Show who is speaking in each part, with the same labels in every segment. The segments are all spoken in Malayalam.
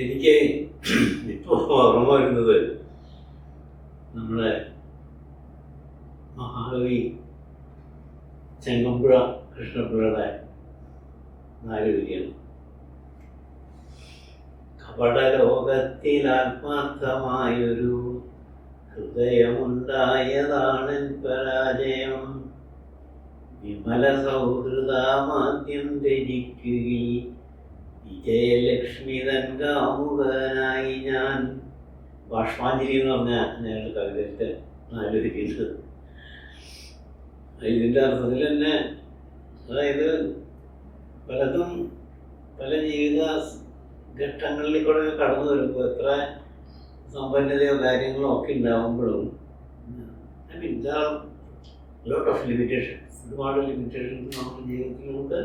Speaker 1: എനിക്ക് ഇപ്പോൾ ഓർമ്മ വരുന്നത് നമ്മുടെ മഹാകവി ചെങ്ങമ്പുഴ കൃഷ്ണപിള്ളയുടെ നാലുവരിയാണ്. കപടലോകത്തിൽ ആത്മാർത്ഥമായൊരു ഹൃദയമുണ്ടായതാണൻ പരാജയം. വിമല സൗഹൃദമാദ്യം ത്യജിക്കുകയിൽ വിജയലക്ഷ്മി തൻ കാമുകനായി ഞാൻ. ബാഷ്പാഞ്ജലി എന്ന് പറഞ്ഞാൽ ഞങ്ങളുടെ കവിതത്തെ ആലോചിക്കുന്നത് ഇതിൻ്റെ അർത്ഥത്തിൽ തന്നെ. അതായത് പലതും പല ജീവിത ഘട്ടങ്ങളിൽ കൂടെ കടന്നു വരുമ്പോൾ എത്ര സമ്പന്നതയോ കാര്യങ്ങളോ ഒക്കെ ഉണ്ടാകുമ്പോഴും ലോട്ട് ഓഫ് ലിമിറ്റേഷൻസ്, ഒരുപാട് ലിമിറ്റേഷൻസ് നമ്മുടെ ജീവിതത്തിൽ നമുക്ക്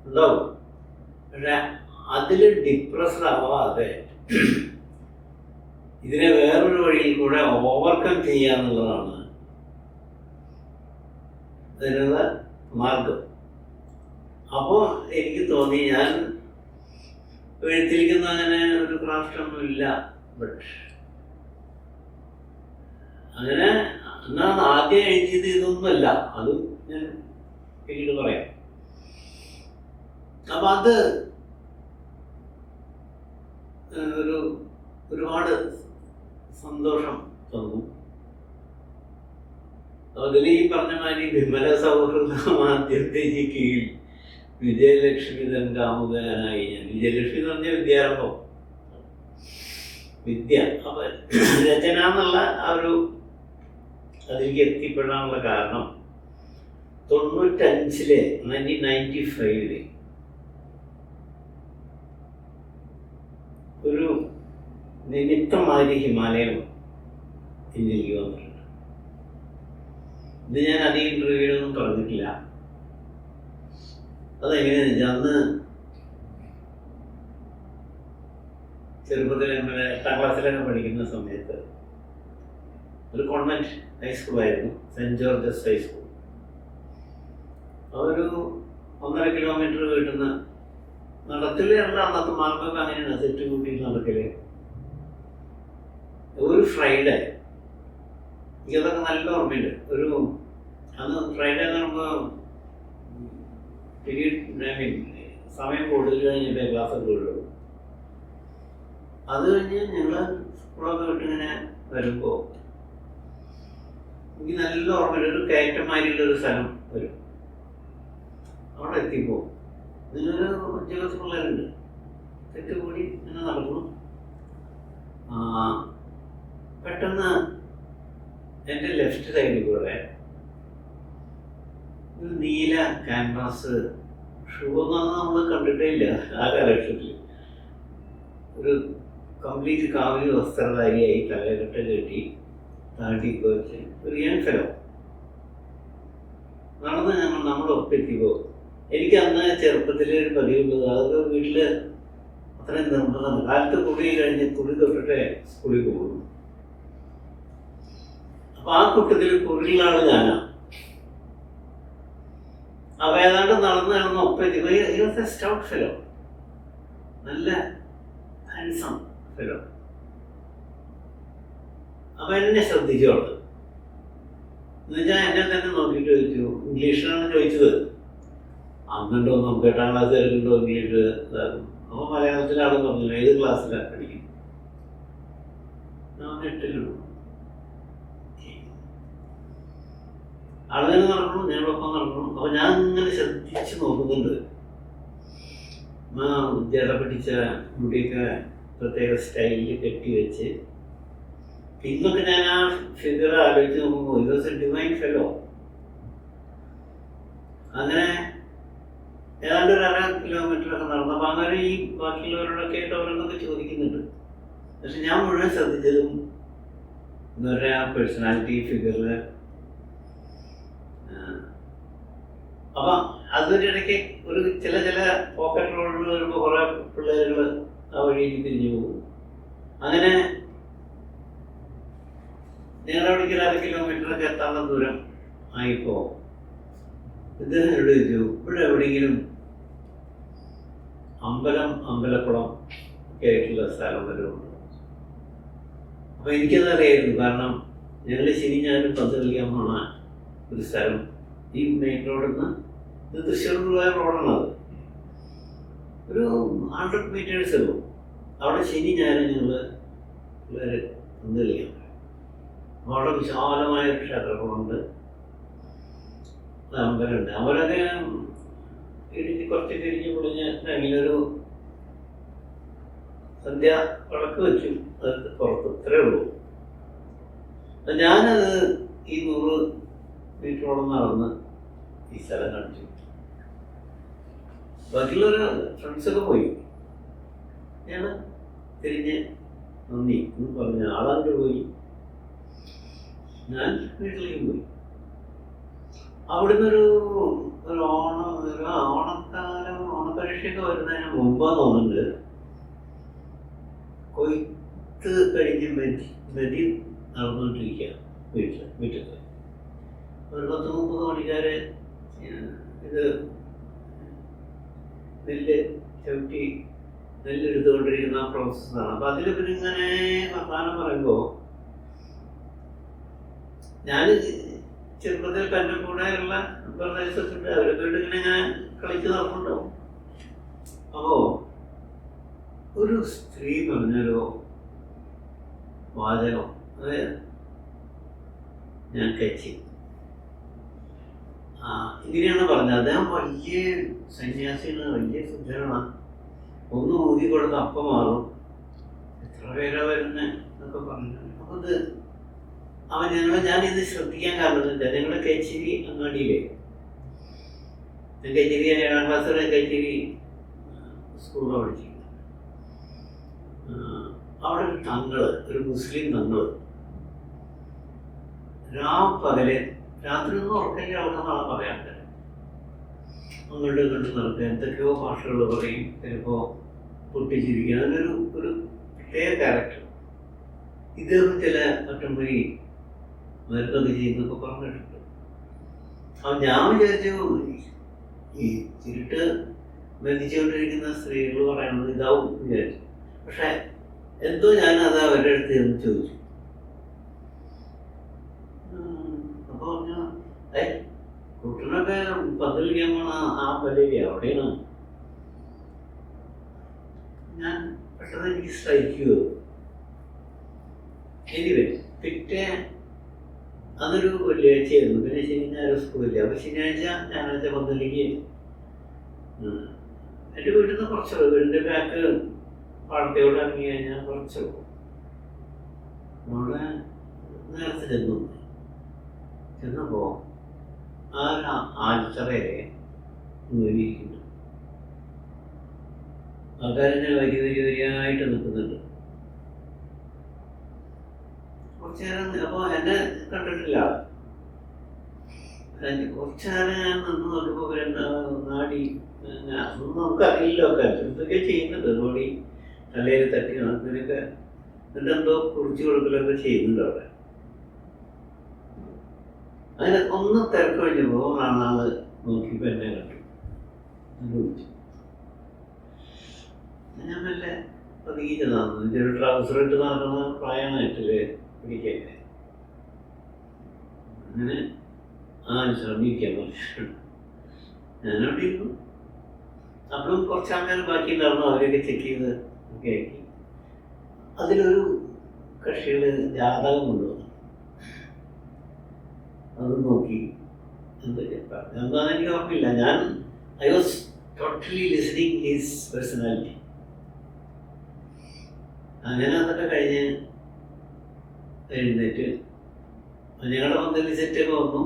Speaker 1: ഉണ്ടാവും. പക്ഷെ അതിൽ ഡിപ്രസ്ഡ് ആവാതെ ഇതിനെ വേറൊരു വഴിയിൽ കൂടെ ഓവർകം ചെയ്യുക എന്നുള്ളതാണ് അതിനുള്ള മാർഗം. അപ്പോൾ എനിക്ക് തോന്നി, ഞാൻ എഴുത്തിരിക്കുന്ന അങ്ങനെ ഒരു ക്രാഫ്റ്റൊന്നുമില്ല, ബട്ട് അങ്ങനെ എന്നാൽ ആദ്യം എഴുതിയത് ഇതൊന്നുമല്ല, അത് ഞാൻ പിന്നീട് പറയാം. അപ്പം അത് ഒരുപാട് സന്തോഷം തന്നു. അതിൽ ഈ പറഞ്ഞ മാതിരി വിമല സൗഹൃദമാദ്യം ത്യജിക്കുകയിൽ വിജയലക്ഷ്മി തൻ കാമുകനായി ഞാൻ. വിജയലക്ഷ്മി എന്ന് പറഞ്ഞ വിദ്യാരംഭം, വിദ്യ. അപ്പം രചന എന്നുള്ള ആ ഒരു അതിലേക്ക് എത്തിപ്പെടാനുള്ള കാരണം 1995 ഒരു നിമിത്തമാതിരി ഹിമാലയം ഇന്ത്യയിലേക്ക് വന്നിട്ടുണ്ട്. ഇത് ഞാൻ അധികം ഇൻ്റർവ്യൂവിലൊന്നും പറഞ്ഞിട്ടില്ല. അതെങ്ങനെയാണെന്ന് വെച്ചാൽ, അന്ന് ചെറുപ്പത്തിൽ 8ാം ക്ലാസ്സിലൊക്കെ പഠിക്കുന്ന സമയത്ത് ഒരു കോൺവെൻറ്റ് ഹൈസ്കൂളായിരുന്നു, സെൻറ്റ് ജോർജസ് ഹൈസ്കൂൾ. അതൊരു 1.5 കിലോമീറ്റർ വീട്ടിൽ നിന്ന് നടക്കല്. അന്നത്തെ മാർഗമൊക്കെ അങ്ങനെയാണ്, സെറ്റ് കൂട്ടിയിട്ട് നടക്കല്. ഒരു ഫ്രൈഡേ, എനിക്കതൊക്കെ നല്ല ഓർമ്മയുണ്ട്. അന്ന് ഫ്രൈഡേ എന്ന് പറയുമ്പോൾ സമയം കൂടുതൽ കഴിഞ്ഞിട്ടേ ക്ലാസ്സൊക്കെ ഉള്ളൂ. അത് കഴിഞ്ഞ് ഞങ്ങൾ സ്കൂളൊക്കെ വിട്ടിങ്ങനെ വരുമ്പോൾ എനിക്ക് നല്ല ഓർമ്മയുണ്ട്. ഒരു കയറ്റമാരിയുള്ളൊരു സ്ഥലം വരും. അവിടെ എത്തിപ്പോൾ ഇതിനൊരു 5 പിള്ളേരുണ്ട്. തെറ്റ് കൂടി ഇങ്ങനെ നടക്കുന്നു. പെട്ടെന്ന് എൻ്റെ ലെഫ്റ്റ് സൈഡിൽ കൂടെ ഒരു നീല ക്യാൻവാസ് ഷൂ ഒന്നും നമ്മൾ കണ്ടിട്ടേ ഇല്ല ആ കാലഘട്ടത്തിൽ. ഒരു കംപ്ലീറ്റ് കാവ്യ വസ്ത്രധാരിയായി തലകെട്ട കെട്ടി താടിക്ക് വെച്ച് ഒരു യങ് ഫെലോ നടന്ന് നമ്മൾ ഒപ്പെത്തിപ്പോൾ, എനിക്ക് അന്ന് ചെറുപ്പത്തിലെ ഒരു പതിവുള്ളത്, അതൊക്കെ വീട്ടിൽ അത്രയും നിർബന്ധമാണ്. കാലത്ത് കുടി കഴിഞ്ഞ് കുടി തൊട്ടിട്ടേ സ്കൂളിൽ പോകുള്ളൂ. അപ്പം ആ കൂട്ടത്തിൽ കുറിയിലാണ് ഞാനാ. അപ്പം ഏതാണ്ട് നടന്ന് ഒപ്പെത്തി. സ്റ്റൗട്ട് ഫെലോ, നല്ല ഹാൻസം ഫെലോ. അപ്പം എന്നെ ശ്രദ്ധിച്ചോളൂ. എന്നുവെച്ചാൽ എന്നെ തന്നെ നോക്കിയിട്ട് ചോദിച്ചു, ഇംഗ്ലീഷിലാണ് ചോദിച്ചത്. അന്നുണ്ടോ, നമുക്ക് 8ാം ക്ലാസ് വരെയുണ്ടോ ഇംഗ്ലീഷ് ഇതാകും. അപ്പോൾ മലയാളത്തിലാണ് പറഞ്ഞു. ഏത് ക്ലാസ്സിലാണ് പഠിക്കും? ഞാൻ 8ലുള്ളൂ. ആളുകൾ നടക്കണം, ഞങ്ങളൊപ്പം നടക്കണം. അപ്പോൾ ഞാൻ ഇങ്ങനെ ശ്രദ്ധിച്ച് നോക്കുന്നുണ്ട്. ജട പിടിച്ച മുടിയൊക്കെ പ്രത്യേക സ്റ്റൈലിൽ കെട്ടി വെച്ച്. ഇന്നൊക്കെ ഞാൻ ആ ഫിഗർ ആലോചിച്ച് നോക്കുമ്പോൾ ഇത് വാസ് എ ഡിവൈൻ ഫെലോ. അങ്ങനെ ഏതാണ്ട് ഒരു 1/2 കിലോമീറ്ററൊക്കെ നടന്നപ്പോൾ അങ്ങനെ ഈ ബാക്കിയുള്ളവരോടൊക്കെ ആയിട്ട് അവരെന്നൊക്കെ ചോദിക്കുന്നുണ്ട്. പക്ഷെ ഞാൻ മുഴുവൻ ശ്രദ്ധിച്ചതും എന്താ പറയുക, ആ പേഴ്സണാലിറ്റി ഫിഗറിൽ. അപ്പം അതിൻ്റെ ഇടയ്ക്ക് ഒരു ചില പോക്കറ്റ് റോഡിൽ വരുമ്പോൾ കുറേ പിള്ളേരുകൾ ആ വഴിക്ക് തിരിഞ്ഞു പോകും. അങ്ങനെ ഞങ്ങളുടെ അവിടേക്ക് 1/2 കിലോമീറ്ററൊക്കെ എത്താനുള്ള ദൂരം ആയിപ്പോൾ ഇദ്ദേഹം എന്നോട് ചോദിച്ചു, ഇവിടെ എവിടെയെങ്കിലും അമ്പലക്കുളം ഒക്കെ ആയിട്ടുള്ള സ്ഥലം വരെ ഉണ്ട്. അപ്പോൾ എനിക്കത് അറിയായിരുന്നു. കാരണം ഞങ്ങൾ ശനി ഞാനും പന്ത് കളിക്കാൻ പോണ ഒരു സ്ഥലം ഈ മെയിൻ റോഡിൽ നിന്ന്, ഇത് തൃശ്ശൂർ പോയ റോഡാണത്, ഒരു 100 മീറ്റേഴ്സ് ഉള്ളൂ. അവിടെ ശനി ഞാനും ഞങ്ങൾ പിള്ളേർ പന്ത് കളിക്കാൻ പോയി. അപ്പോൾ അവിടെ വിശാലമായ ഒരു ക്ഷേത്രങ്ങളുണ്ട്, അമ്പലമുണ്ട്. അവരൊക്കെ ഇടിഞ്ഞ് കുറച്ചൊക്കെ ഇടിഞ്ഞ് പൊളിഞ്ഞ് അങ്ങനൊരു സന്ധ്യ വിളക്ക് വെച്ചു അത് പുറത്ത്. ഇത്രയേ ഉള്ളൂ. ഞാനത് ഈ 100 മീറ്ററോളം നടന്ന് ഈ സ്ഥലം കാണിച്ചു. ബാക്കിയുള്ളൊരു ഫ്രണ്ട്സൊക്കെ പോയി. ഞാൻ തിരിഞ്ഞ് നന്ദി എന്ന് പറഞ്ഞ ആളങ്ങോട്ട് പോയി. ഞാൻ വീട്ടിലേക്ക് പോയി. അവിടുന്ന് ഒരു ഓണക്കാലം, ഓണപരീക്ഷയൊക്കെ വരുന്നതിന് മുമ്പാന്ന് തോന്നുന്നുണ്ട്, കൊയ്ത്ത് കഴിഞ്ഞ് മെതി നടന്നുകൊണ്ടിരിക്കുക വീട്ടിൽ. ഒരു 10-30 മണിക്കാര് ഇത് ചവിട്ടി നെല്ലെടുത്തുകൊണ്ടിരിക്കുന്ന പ്രോസസ്സാണ്. അപ്പം അതിൽ പിന്നെ ഇങ്ങനെ വർത്തമാനം പറയുമ്പോൾ ഞാൻ ചെറുപ്പത്തിൽ എൻ്റെ കൂടെയുള്ള പ്രദേശത്തുണ്ട്, അവരൊക്കെ ഇങ്ങനെ കളിച്ച് നടക്കുന്നുണ്ടാവും. അപ്പോൾ ഒരു സ്ത്രീ പറഞ്ഞൊരു വാചകം, അത് ഞാൻ കഴിച്ചു. ഇങ്ങനെയാണ് പറഞ്ഞത്. അദ്ദേഹം വലിയ സന്യാസിയാണ്, വലിയ സിദ്ധനാണ്. ഒന്ന് ഊതി കൊടുത്ത് അപ്പം മാറും, എത്ര പേരാ വരുന്നത് എന്നൊക്കെ പറഞ്ഞു. അപ്പോൾ ഇത് ഞാനിത് ശ്രദ്ധിക്കാൻ കാരണം എന്താ, ഞങ്ങളുടെ കച്ചേരി അങ്ങാടിയിലെ, കച്ചേരി 7ാം ക്ലാസ് വരെ കച്ചേരി സ്കൂളിലാണ് പഠിച്ചിരിക്കുന്നത്. അവിടെ ഒരു തങ്ങള്, ഒരു മുസ്ലിം തങ്ങള് പകല് രാത്രി ഒന്നും ഉറക്കല്ലേ ആൾക്കെന്നാണ് പറയാറുണ്ട്. അങ്ങോട്ട് ഇങ്ങോട്ട് നടക്കുക, എന്തൊക്കെയോ ഭാഷകൾ പറയും, ചിലപ്പോൾ പൊട്ടിച്ചിരിക്കുക. അതിനൊരു പ്രത്യേക ക്യാരക്ടർ. ഇദ്ദേഹം ചില ഒറ്റമുറി മരുന്നൊക്കെ ചെയ്യുന്നൊക്കെ പറഞ്ഞിട്ടുണ്ട്. അപ്പം ഞാൻ വിചാരിച്ചു ഈ ചുരുട്ട് ബന്ധിച്ചുകൊണ്ടിരിക്കുന്ന സ്ത്രീകൾ പറയുന്നത് ഇതാവും വിചാരിച്ചു. പക്ഷെ എന്തോ ഞാനത് അവരുടെ അടുത്ത് എന്ന് ചോദിച്ചു. അപ്പോൾ പറഞ്ഞു, കുട്ടനൊക്കെ പന്ത് കളിക്കാൻ പോണ ആ പല്ലില്ലേ, അവിടെയാണ്. ഞാൻ പെട്ടെന്ന് എനിക്ക് സ്ട്രൈക്ക് ചെയ്തു. എനിവേ പിറ്റേ അതൊരു വെള്ളിയാഴ്ചയായിരുന്നു. പിന്നെ ശനി ഞായർ സ്കൂളില്ല. അപ്പോൾ ശനിയാഴ്ച ഞായറാഴ്ച പന്തലിക്ക് എൻ്റെ വീട്ടിൽ നിന്ന് കുറച്ച് വീടിൻ്റെ ബാക്ക് പാടത്തോട് ഇറങ്ങി കഴിഞ്ഞാൽ കുറച്ച് അവിടെ നേരത്തെ ചെന്നപ്പോൾ ആ ആൽത്തറയെ മൂടിയിരിക്കുന്നു. ആൾക്കാരെന്നെ വരിയായിട്ട് നിൽക്കുന്നുണ്ട്. കുറച്ചു നേരം അപ്പോൾ എന്നെ കണ്ടിട്ടില്ല. കുറച്ചു നേരം ഞാൻ നിന്ന് നോക്കിയപ്പോൾ നാടി ഒന്നും നമുക്കറിയില്ല. ഒക്കെ എന്തൊക്കെ ചെയ്യുന്നുണ്ട്, നോടി തലയിൽ തട്ടി അങ്ങനെയൊക്കെ എന്നിട്ടെന്തോ കുറിച്ച് കൊടുക്കലൊക്കെ ചെയ്യുന്നുണ്ട് അവിടെ. അങ്ങനെ ഒന്ന് തിരക്ക് കഴിഞ്ഞപ്പോൾ ആള് നോക്കിയപ്പോൾ എന്നെ കണ്ടു, എന്നെ വിളിച്ചു. ഞാൻ മെല്ലെ പതുക്കി ചെന്നു. ഇതൊരു ട്രൗസർ ഇട്ട് നടക്കുന്ന പ്രായമായിട്ടില്ലേ പിടിക്കല്ലേ. അങ്ങനെ ശ്രമിക്കാൻ പറഞ്ഞു. ഞാനവിടെ ഇരുന്നു. അപ്പോഴും കുറച്ച് ആൾക്കാർ ബാക്കി ഉണ്ടായിരുന്നു. അവരെയൊക്കെ ചെക്ക് ചെയ്ത് ഒക്കെ ആക്കി. അതിലൊരു കക്ഷികൾ ജാതകം കൊണ്ടുവന്നു. അത് നോക്കി എന്തൊക്കെ പറഞ്ഞു. എന്താണെന്ന് എനിക്ക് ഓർമ്മയില്ല. I was totally listening his personality. അങ്ങനെ അതൊക്കെ കഴിഞ്ഞ് എഴുന്നേറ്റ് ഞങ്ങളുടെ പന്തലി സെറ്റൊക്കെ വന്നു.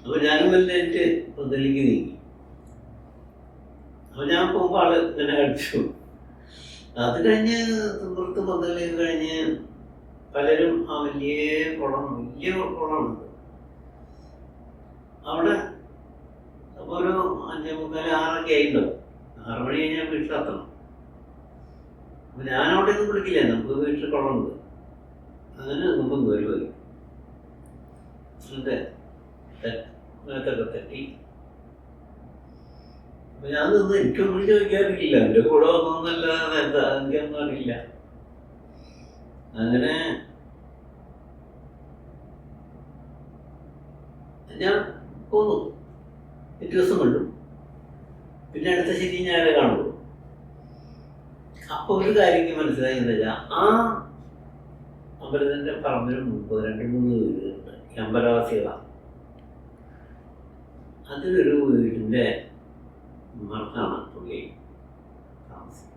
Speaker 1: അപ്പോൾ ഞാനും എഴുന്നേറ്റ് പന്തലിക്ക് നീങ്ങി. അപ്പോൾ ഞാൻ പോകുമ്പോൾ ആള് ഇങ്ങനെ അടിച്ചു. അത് കഴിഞ്ഞ് തുമ്പുറത്ത് പന്തലി കഴിഞ്ഞ് പലരും ആ വലിയ കുളമുണ്ട് അവിടെ. അപ്പോൾ ഒരു 5:45, 6 ആയിട്ടുണ്ടാവും. 6 മണി കഴിഞ്ഞാൽ വീട്ടിലെത്തണം. അപ്പോൾ ഞാനവിടെ ഒന്നും വിളിക്കില്ല, നമുക്ക് വീട്ടിൽ കുളമുണ്ട്. അങ്ങനെ മുമ്പ് വരുമല്ലോ. എന്നിട്ട് മേത്തൊക്കെ തട്ടി അപ്പൊ ഞാൻ നിന്ന് എനിക്കൊന്നും ചോദിക്കാറില്ല, എൻ്റെ കൂടെ വന്നൊന്നല്ലാതെ എന്താ എനിക്കൊന്നും അറിയില്ല. അങ്ങനെ ഞാൻ പോന്നു. പിറ്റേ ദിവസം കണ്ടു, പിന്നെ അടുത്ത ശനി ഞായറേ കാണുള്ളൂ. അപ്പൊ ഒരു കാര്യം മനസ്സിലായി എന്താ വെച്ചാൽ, ആ അമ്പലത്തിന്റെ പറമ്പിന് മുമ്പ് 2-3 വീടുകളുണ്ട്, അമ്പലവാസികളാണ്. അതിലൊരു വീടിന്റെ മറക്കാണ് പുള്ളി താമസം.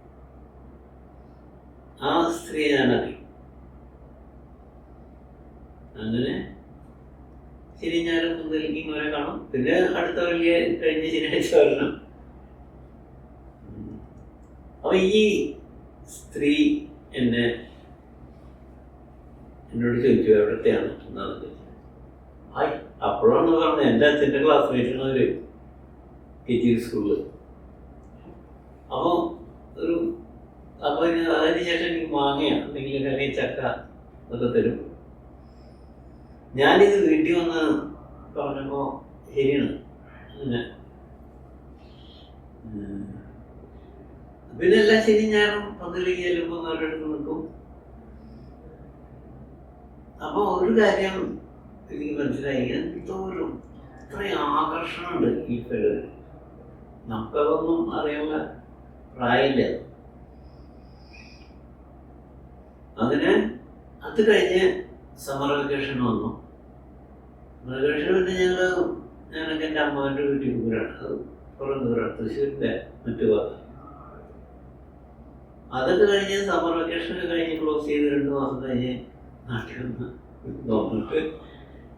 Speaker 1: ആ സ്ത്രീയെ ഞാനറിയും. അങ്ങനെ ശരി ഞാനും കുന്തലിക്കും അവരെ കാണും. പിന്നെ അടുത്ത വലിയ കഴിഞ്ഞ ശനിയാഴ്ച വരണം. അപ്പൊ ഈ സ്ത്രീ എന്നോട് ചോദിച്ചു എവിടത്തെയാണ് എന്നാണ് ചോദിച്ചത്. അപ്പോഴാണ് പറഞ്ഞത് എൻ്റെ അച്ഛൻ്റെ ക്ലാസ്മേറ്റാണ് അവര്, KG സ്കൂളിൽ. അപ്പോൾ അതിന് ശേഷം എനിക്ക് മാങ്ങയാണ് എന്തെങ്കിലും അല്ലെങ്കിൽ ചക്ക അതൊക്കെ തരും. ഞാനിത് വീട്ടിൽ വന്ന് പറഞ്ഞപ്പോൾ ശരിയാണ്. അങ്ങനെ പിന്നെ എല്ലാ ശരി ഞാനും പന്തലേക്ക് ചെല്ലുമ്പോൾ അവരുടെ അടുത്ത് നിൽക്കും. അപ്പോൾ ഒരു കാര്യം എനിക്ക് മനസ്സിലായി, എന്തോരം ഇത്രയും ആകർഷണമുണ്ട് ഈ പിള്ളേർ. നമുക്കതൊന്നും അറിയാനുള്ള പ്രായമില്ല. അങ്ങനെ അത് കഴിഞ്ഞ് സമ്മർ വെക്കേഷൻ വന്നു. സമ്മർ വെക്കേഷൻ പിന്നെ ഞാനൊക്കെ എൻ്റെ അമ്മാവൻ്റെ വീട്ടിൽ പോരാണ്. അത് കുറേ ദൂരമാണ്, തൃശ്ശൂരിൻ്റെ മറ്റു ഭാഗം. അതൊക്കെ കഴിഞ്ഞ് സമ്മർ വെക്കേഷനൊക്കെ കഴിഞ്ഞ് ക്ലോസ് ചെയ്ത് 2 മാസം കഴിഞ്ഞ് നാട്ടിൽ വന്ന് നോക്കിയിട്ട്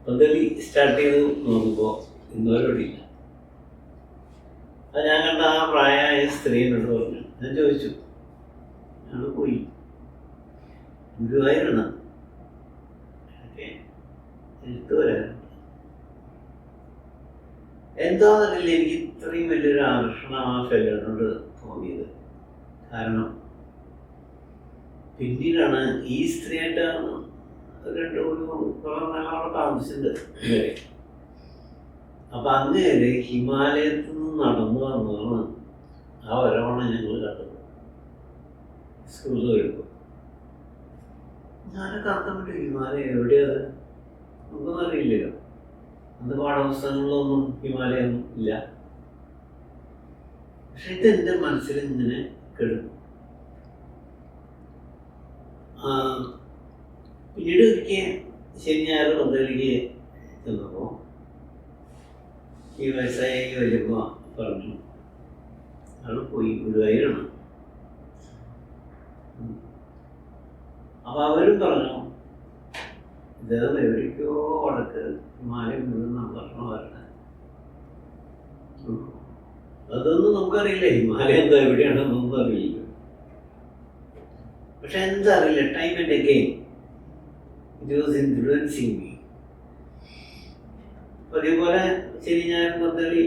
Speaker 1: പന്തലി സ്റ്റാർട്ട് ചെയ്ത് നോക്കുമ്പോൾ ഇന്നോരോടില്ല. അത് ഞാൻ കണ്ട ആ പ്രായമായ സ്ത്രീ എന്നോട് പറഞ്ഞു. ഞാൻ ചോദിച്ചു, ഞങ്ങൾ പോയി ഗുരുവായൂരാണ് എഴുത്ത് വരാൻ. എന്താണെന്നറിയില്ല, എനിക്ക് ഇത്രയും വലിയൊരു ആകർഷണം ആ ഫെല്ലിനോട് തോന്നിയത്. കാരണം പിന്നീടാണ് ഈ സ്ത്രീയായിട്ട് കുറെ നാളവിടെ താമസിച്ചത്. അപ്പൊ അങ്ങേര് ഹിമാലയത്തിൽ നിന്ന് നടന്നു വന്നതാണ് ആ ഒരവണ ഞങ്ങൾ കണ്ടത് സ്കൂളിൽ വരുമ്പോൾ. ഞാനൊക്കെ അർത്ഥം പറ്റും, ഹിമാലയം എവിടെയത് നമുക്കൊന്നും അറിയില്ലല്ലോ. അന്ന് പാഠപുസ്തകങ്ങളിലൊന്നും ഹിമാലയം ഇല്ല. പക്ഷെ ഇതെൻ്റെ മനസ്സിൽ ഇങ്ങനെ കിടന്നു. പിന്നീട് ഒരിക്കൽ ശനി ഞായർ പന്തലിക്ക് ചെന്നപ്പോൾ ഈ വയസ്സായി വരുമ്പോൾ പറഞ്ഞു, അത് പോയി ഗുരുവായൂരാണ്. അപ്പൊ അവരും പറഞ്ഞു, ഇദ്ദേഹം എവിടേക്കോ വടക്ക് ഹിമാലയം മുഴുവൻ പറഞ്ഞു വരണേ. അതൊന്നും നമുക്കറിയില്ല, ഹിമാലയം എന്താ എവിടെയാണെന്നൊന്നും അറിയില്ല. പക്ഷെ എന്താ അറിയില്ല, time and again it was influencing me. അതേപോലെ ശരി ഞാൻ പന്തളി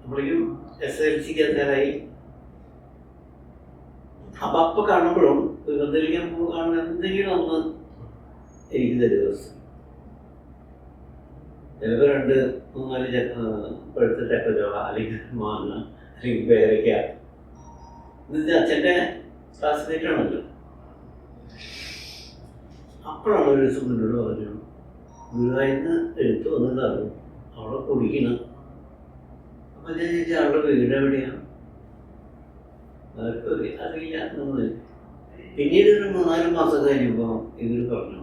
Speaker 1: അപ്പോഴേക്കും SSLCക്ക് എത്താറായി. അപ്പൊ കാണുമ്പോഴും പന്തലിക്കാൻ കാണുന്ന എന്തെങ്കിലും ഒന്ന് എനിക്ക് തരുക. ചിലപ്പോൾ 2-3-4 ചക്ക, പഴുത്ത ചക്കച്ചോള, അല്ലെങ്കിൽ മാങ്ങ, അല്ലെങ്കിൽ പേരയ്ക്ക. ഇത് അച്ഛൻ്റെ ക്ലാസ്മേറ്റാണല്ലോ. അപ്പോഴാണ് ഒരു ദിവസം മുന്നോട് പറഞ്ഞു, ഗുരുവായൂരിന്ന് എഴുത്ത് വന്നിട്ടാണ് അവിടെ കുടിക്കണം. അപ്പൊ ഞാൻ ചോദിച്ചാൽ അവളുടെ വീട് എവിടെയാണ്? അവർക്ക് അറിയില്ല എന്നത്. പിന്നീട് ഒരു 3-4 മാസം കഴിഞ്ഞപ്പോൾ ഇവർ പറഞ്ഞു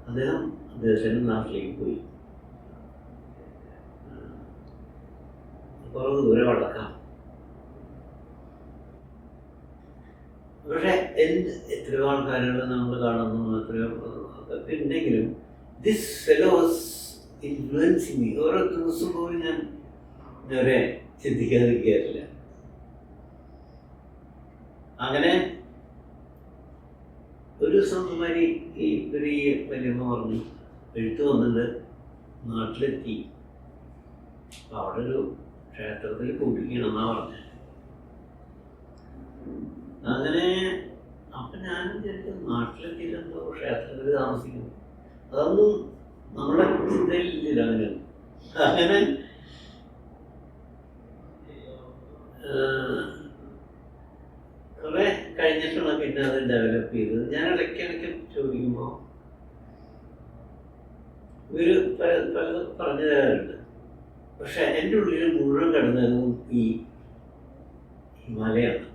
Speaker 1: അദ്ദേഹത്തിൻ്റെ നാട്ടിലേക്ക് പോയി. കുറേ ദൂരെ വടക്കാം. പക്ഷെ എത്രയോ ആൾക്കാരുകൾ നമ്മൾ കാണുന്നു, എത്രയോ ഒക്കെ ഉണ്ടെങ്കിലും ദിസ് ഫെലോസ് ഇൻഫ്ലുവൻസിങ് മീ. ഓരോ ദിവസം പോലും ഞാൻ ഇതുവരെ ചിന്തിക്കാതിരിക്കാറില്ല. അങ്ങനെ ഒരു ദിവസം മാതിരി ഈ വലിയമ്മ പറഞ്ഞു, എഴുത്ത് വന്നിട്ട് നാട്ടിലെത്തി, അപ്പം അവിടെ ഒരു ക്ഷേത്രത്തിൽ കൂട്ടിക്കണമെന്നാണ് പറഞ്ഞത്. അങ്ങനെ അപ്പം ഞാൻ വിചാരിച്ചു, നാട്ടിലെത്തിയിട്ടെന്തോ ക്ഷേത്രത്തിൽ താമസിക്കുന്നു, അതൊന്നും നമ്മുടെ ചിന്തയിലില്ല. അങ്ങനെ കുറെ കഴിഞ്ഞിട്ടാണ് പിന്നെ അത് ഡെവലപ്പ് ചെയ്തത്. ഞാൻ ഇടയ്ക്കിടയ്ക്ക് ചോദിക്കുമ്പോൾ ഇവര് പലതും പറഞ്ഞു തരാറുണ്ട്. പക്ഷെ എൻ്റെ ഉള്ളിൽ മുഴുവൻ കിടന്നതും ഈ ഹിമാലയാണ്.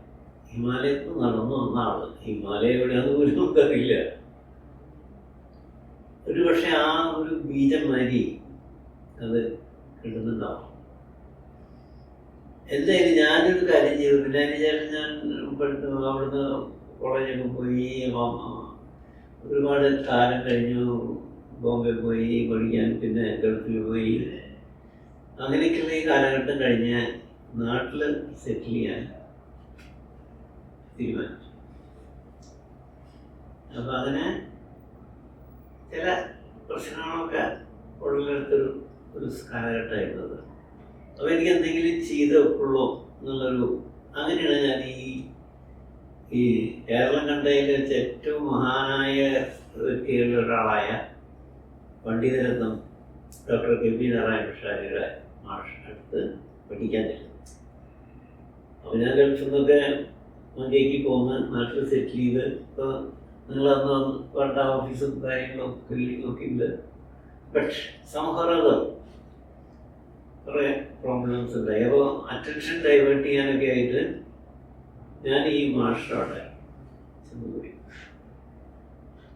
Speaker 1: ഹിമാലയത്തിൽ നടന്നു വന്ന ആള് ഹിമാലയ എവിടെയാണെന്ന് പോലും നമുക്കറിയില്ല. ഒരു പക്ഷെ ആ ഒരു ബീജം മാതിരി അത് കിട്ടുന്നുണ്ടാവും. എന്തായാലും ഞാനൊരു കാര്യം ചെയ്തു. പിന്നെ അതിന് ശേഷം ഞാൻ അവിടുന്ന് കോളേജൊക്കെ പോയി, ഒരുപാട് കാലം കഴിഞ്ഞു. ബോംബെ പോയി പഠിക്കാൻ, പിന്നെ ഗൾഫിൽ പോയി. അങ്ങനെയൊക്കെയുള്ള ഈ കാലഘട്ടം കഴിഞ്ഞ് നാട്ടിൽ സെറ്റിൽ ചെയ്യാൻ തീരുമാനിച്ചു. അപ്പം അങ്ങനെ ചില പ്രശ്നങ്ങളൊക്കെ ഉള്ളിലെടുത്തൊരു കാലഘട്ടമായിരുന്നത്. അപ്പോൾ എനിക്ക് എന്തെങ്കിലും ചെയ്ത് വെക്കുള്ളൂ എന്നുള്ളൊരു, അങ്ങനെയാണ് ഞാൻ ഈ കേരളം കണ്ടതിൽ വെച്ച് ഏറ്റവും മഹാനായ വ്യക്തികളിൽ ഒരാളായ പണ്ഡിതരത്നം ഡോക്ടർ കെ.പി. നാരായണ മിഷാരിയുടെ അടുത്ത് പഠിക്കാൻ ചെല്ലും. അപ്പോൾ ഞാൻ ഗൾഫിൽ നിന്നൊക്കെ മതിയേക്ക് പോകുന്ന നാട്ടിൽ സെറ്റിൽ ചെയ്ത്, ഇപ്പോൾ നിങ്ങളന്ന് വേണ്ട ഓഫീസും കാര്യങ്ങളും ബിൽഡിങ്ങൊക്കെ ഉണ്ട്. ബട്ട് സംഹൃതം കുറേ പ്രോബ്ലംസ് ഉണ്ടായി. അപ്പോൾ അറ്റൻഷൻ ഡൈവേർട്ട് ചെയ്യാനൊക്കെ ആയിട്ട് ഞാൻ ഈ മാസ്റ്ററോടെ ചെന്നുകൂടി.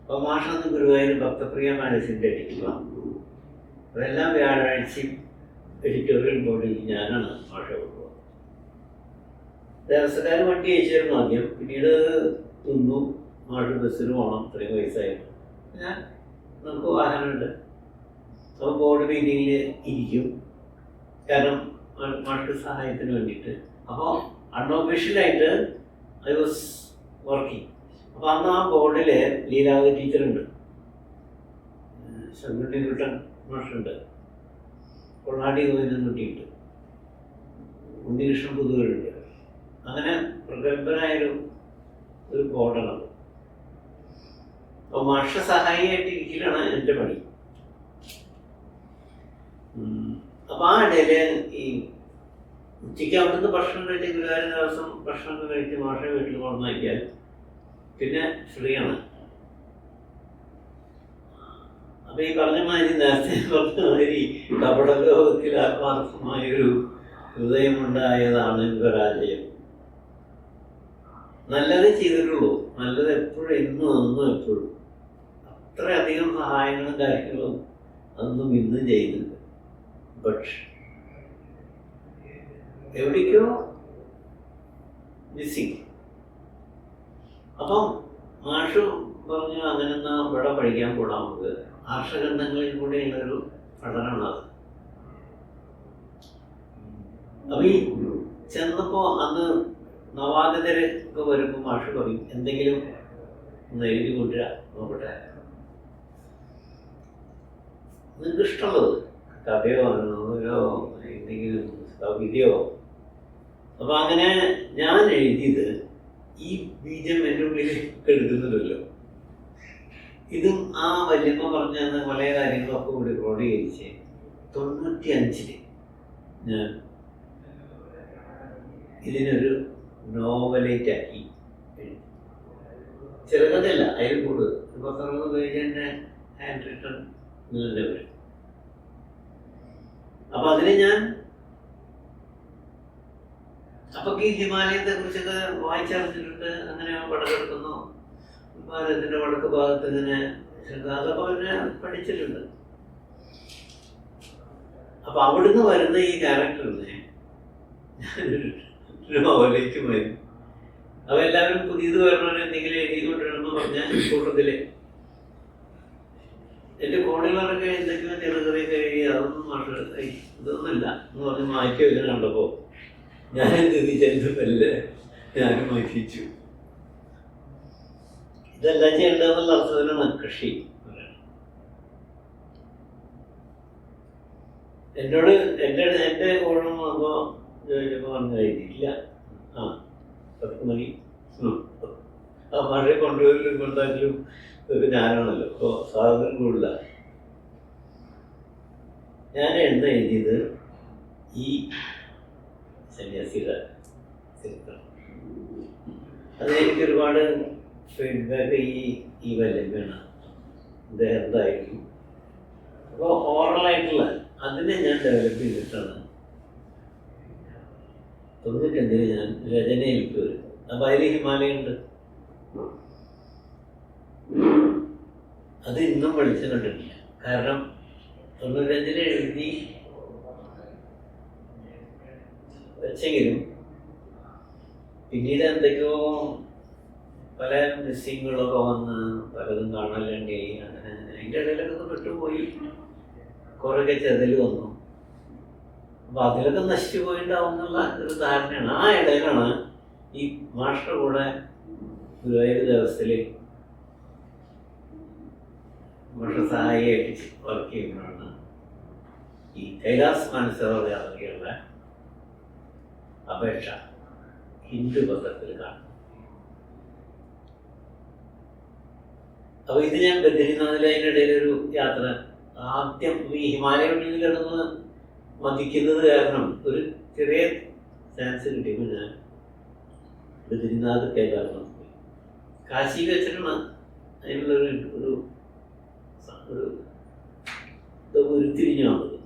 Speaker 1: അപ്പോൾ മാഷന്ന് ഗുരുവായൂർ ഭക്തപ്രിയ മാനസിൻ്റെ അടിക്കുക. അതെല്ലാം വ്യാഴാഴ്ചയും എഡിറ്റോറിയൽ ബോർഡിൽ ഞാനാണ് മാഷ കൊണ്ടുപോകുന്നത്. ദേവസ്വക്കാർ വണ്ടി അയച്ചായിരുന്നു ആദ്യം. പിന്നീട് നിന്നു. മാഷ് ബസ്സിന് പോകണം, ഇത്രയും വയസ്സായിരുന്നു. നമുക്ക് വാഹനമുണ്ട്. അപ്പോൾ ബോർഡ് മീറ്റിങ്ങിൽ ഇരിക്കും, കാരണം മാഷ് സഹായത്തിന് വേണ്ടിയിട്ട്. അപ്പോൾ അൺഒഫീഷ്യലായിട്ട് ഐ വാസ് വർക്കിംഗ്. അപ്പോൾ അന്ന് ആ ബോർഡിൽ ലീലാവതി ടീച്ചറുണ്ട്, ശങ്കുണ്ണിക്കുട്ടൻ മാഷുണ്ട്, കൊള്ളാടി ഗോവിന്ദൻകുട്ടിയുണ്ട്, ഉണ്ണികൃഷ്ണൻ പുതുകളുണ്ട്. അങ്ങനെ പ്രഗത്ഭനായൊരു ബോർഡാണത്. അപ്പോൾ മാഷ സഹായിയായിട്ടിരിക്കലാണ് എൻ്റെ പണി. അപ്പോൾ ആ ഇടയിൽ ഈ ഉച്ചയ്ക്ക് അവിടുന്ന് ഭക്ഷണം കഴിച്ച് ഗുരുവായൂർ ദിവസം ഭക്ഷണമൊക്കെ കഴിച്ച് മാഷ വീട്ടിൽ കൊണ്ടു നോക്കിയാൽ പിന്നെ ഫ്രീയാണ്. അപ്പോൾ ഈ പറഞ്ഞ മാതിരി, നേരത്തെ പറഞ്ഞ മാതിരി കപടലോകത്തിൽ ആത്മാർത്ഥമായൊരു ഹൃദയമുണ്ടായതാണ് പരാജയം. നല്ലത് ചെയ്തിട്ടുള്ളൂ, നല്ലത് എപ്പോഴും എന്നും എപ്പോഴും. അത്രയധികം സഹായങ്ങളും കാര്യങ്ങളും അന്നും ഇന്നും ചെയ്യുന്നുണ്ട്. ബട്ട് എവിടേക്കോ മിസ്സിങ്. അപ്പം മാഷു പറഞ്ഞു, അങ്ങനെ എന്നാൽ ഇവിടെ പഠിക്കാൻ കൂടാ, നമുക്ക് ആർഷഗ്രന്ഥങ്ങളിൽ കൂടെയുള്ളൊരു പഠനമാണ് അത്. അപ്പം ഈ ചെന്നപ്പോൾ അന്ന് നവാഗതരൊക്കെ വരുമ്പോൾ മാഷ് പറയും, എന്തെങ്കിലും ഒന്ന് എഴുതി കൊണ്ടുവരാ നോക്കട്ടെ, നിങ്ങൾക്ക് ഇഷ്ടമുള്ളത് കഥയോ നോവലോ എന്തെങ്കിലും കവിതയോ. അപ്പം അങ്ങനെ ഞാൻ എഴുതിയത് ഈ ബീജം എൻ്റെ ഉള്ളിൽ എടുക്കുന്നുണ്ടല്ലോ. ഇതും ആ വല്യമ്മ പറഞ്ഞ പല കാര്യങ്ങളൊക്കെ കൂടി ക്രോഡീകരിച്ച് 95 ഞാൻ ഇതിനൊരു നോവലേറ്റാക്കി എഴുതി. ചെറുകഥയല്ല, അതിൽ കൂടുതൽ 10-60 പേജ് തന്നെ ഹാൻഡ് റിട്ടൺ ഇതിൻ്റെ വരും. അപ്പം അതിന് ഞാൻ അപ്പൊ ഈ ഹിമാലയത്തെ കുറിച്ചൊക്കെ വായിച്ചറിഞ്ഞിട്ടുണ്ട്. അങ്ങനെ വടക്കെടുക്കുന്നു, ഭാരതത്തിന്റെ വടക്ക് ഭാഗത്ത് ഇങ്ങനെ അതൊക്കെ പിന്നെ പഠിച്ചിട്ടുണ്ട്. അപ്പൊ അവിടുന്ന് വരുന്ന ഈ ക്യാരക്ടറിനെ ഞാനൊരു നോവലേക്ക് വരും. അപ്പൊ എല്ലാവരും പുതിയത് വരണവർ എന്തെങ്കിലും എഴുതിക്കൊണ്ടിരുന്നു പറഞ്ഞ കൂട്ടത്തില് എന്റെ കോണികളൊക്കെ എന്തെങ്കിലും ചെറുകറിയൊക്കെ എഴുതി അതൊന്നും മാഷ് ഇതൊന്നുമില്ല എന്ന് പറഞ്ഞ് മാറ്റി വെക്കാൻ കണ്ടപ്പോ ഞാൻ തിരിച്ചെടുത്തല്ലേ ഞാനും മാറ്റിച്ചു. ഇതെല്ലാം ചെയ്യേണ്ടതെന്നുള്ള അർത്ഥത്തിലാണ് കൃഷി. എന്നോട് എൻ്റെ കോഴം വന്നപ്പോൾ ചോദിച്ചപ്പോൾ പറഞ്ഞു കഴിഞ്ഞില്ല, 10 മണി ആ ഭാഷയെ കൊണ്ടുവരലും കൊണ്ടാക്കലും ഇതൊക്കെ ഞാനാണല്ലോ. അപ്പോൾ സാധനം കൂടില്ല. ഞാൻ എഴുതിയത് ഈ സന്യാസിയുടെ ചരിത്രം. അതിനെനിക്ക് ഒരുപാട് ഫീഡ്ബാക്ക് ഈ വല്യമ്മയാണ്, അദ്ദേഹം എന്തായിരിക്കും. അപ്പോൾ ഓറലായിട്ടുള്ള അതിനെ ഞാൻ ഡെവലപ്പ് ചെയ്തിട്ടാണ് 95 ഞാൻ രചനയിലേക്ക് വരും. അപ്പം അതിൽ ഹിമാലയുണ്ട്. അത് ഇന്നും വെളിച്ചം കണ്ടിട്ടില്ല. കാരണം 95 എഴുതി വെച്ചെങ്കിലും പിന്നീട് എന്തൊക്കെയോ പല മിസ്സിങ്ങുകളൊക്കെ വന്ന് പലതും കാണലുണ്ട്. അങ്ങനെ അതിൻ്റെ ഇടയിലൊക്കെ ഒന്ന് വിട്ടുപോയി, കുറേയൊക്കെ ചെതൽ വന്നു. അപ്പോൾ അതിലൊക്കെ നശിച്ചു പോയിണ്ടാവും എന്നുള്ള ഒരു ധാരണയാണ്. ആ ഇടയിലാണ് ഈ മാസ്റ്റർ കൂടെ ഗുരുവായൂർ ദേവസ്ഥയിൽ മാസ്റ്റർ സഹായിയായിട്ട് വർക്ക് ചെയ്യുമ്പോഴാണ് ഈ കൈലാസ് മാനസരോവർ യാത്രയ്ക്കുള്ള അപേക്ഷ ഹിന്ദു പത്രത്തിൽ കാണും. അപ്പോൾ ഇത് ഞാൻ ബദ്രീനാഥിൽ അതിനിടയിലൊരു യാത്ര ആദ്യം ഈ ഹിമാലയയിൽ കിടന്ന് മതിക്കുന്നത് കാരണം ഒരു ചെറിയ ചാൻസ് കിട്ടിയപ്പോൾ ഞാൻ ബദ്രീനാഥ് കേദാർനാഥ് പോയി. കാശിയിൽ വെച്ചിട്ടാണ് അതിനുള്ളൊരു ഒരു ഉരുത്തിരിഞ്ഞു വന്നത്.